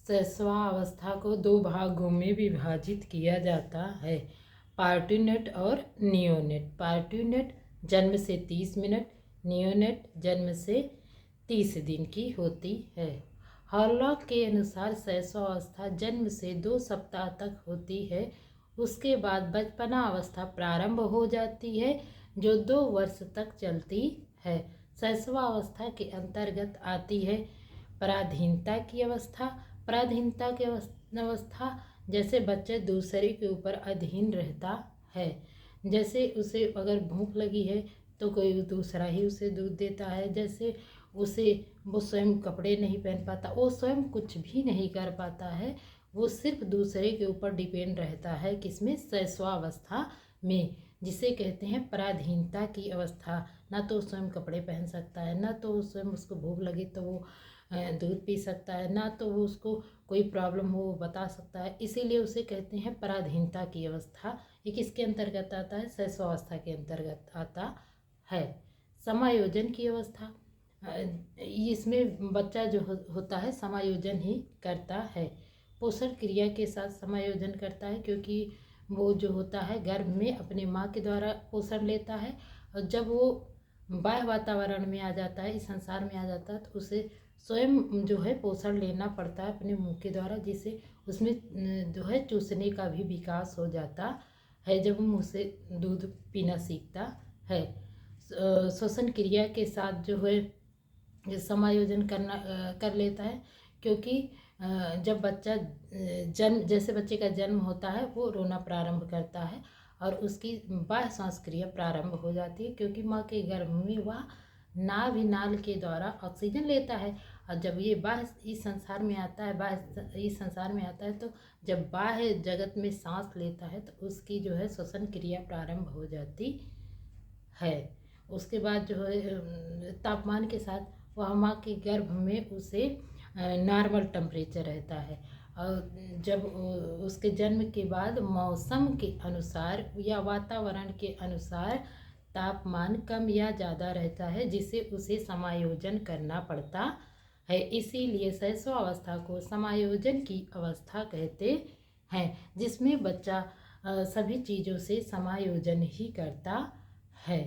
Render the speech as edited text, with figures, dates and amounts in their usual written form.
शैशवावस्था को दो भागों में विभाजित किया जाता है, पार्ट्यूनेट और नियोनेट। पार्ट्यूनेट जन्म से 30 मिनट, नियोनेट जन्म से 30 दिन की होती है। हॉलॉक के अनुसार शैशवावस्था जन्म से 2 सप्ताह तक होती है। उसके बाद बचपना अवस्था प्रारंभ हो जाती है जो 2 वर्ष तक चलती है। शैशवावस्था के अंतर्गत आती है पराधीनता की अवस्था। पराधीनता की अवस्था जैसे बच्चे दूसरे के ऊपर अधीन रहता है। जैसे उसे अगर भूख लगी है तो कोई दूसरा ही उसे दूध देता है। जैसे वो स्वयं कपड़े नहीं पहन पाता, वो स्वयं कुछ भी नहीं कर पाता है, वो सिर्फ दूसरे के ऊपर डिपेंड रहता है। किसमें? शैशवावस्था में, जिसे कहते हैं पराधीनता की अवस्था। ना तो स्वयं कपड़े पहन सकता है, ना तो स्वयं उसको भूख लगी तो वो दूध पी सकता है, ना तो वो उसको कोई प्रॉब्लम हो वो बता सकता है। इसीलिए उसे कहते हैं पराधीनता की अवस्था। ये किसके अंतर्गत आता है? शैशवावस्था के अंतर्गत आता है। समायोजन की अवस्था, इसमें बच्चा जो होता है समायोजन ही करता है। पोषण क्रिया के साथ समायोजन करता है, क्योंकि वो जो होता है गर्भ में अपने माँ के द्वारा पोषण लेता है, और जब वो बाह्य वातावरण में आ जाता है, इस संसार में आ जाता है, तो उसे स्वयं जो है पोषण लेना पड़ता है अपने मुंह के द्वारा, जिससे उसमें जो है चूसने का भी विकास हो जाता है जब वो मुँह से दूध पीना सीखता है। श्वसन क्रिया के साथ जो है समायोजन कर लेता है, क्योंकि जब बच्चा जैसे बच्चे का जन्म होता है वो रोना प्रारंभ करता है और उसकी बाह्य सांस क्रिया प्रारंभ हो जाती है, क्योंकि माँ के गर्भ में वह नाभि नाल के द्वारा ऑक्सीजन लेता है। और जब ये बाह्य इस संसार में आता है, तो जब बाह्य जगत में सांस लेता है तो उसकी जो है श्वसन क्रिया प्रारंभ हो जाती है। उसके बाद जो है तापमान के साथ वह माँ के गर्भ में उसे नॉर्मल टेम्परेचर रहता है। और जब उसके जन्म के बाद मौसम के अनुसार या वातावरण के अनुसार तापमान कम या ज़्यादा रहता है, जिसे उसे समायोजन करना पड़ता है। इसीलिए शैशवावस्था को समायोजन की अवस्था कहते हैं, जिसमें बच्चा सभी चीज़ों से समायोजन ही करता है।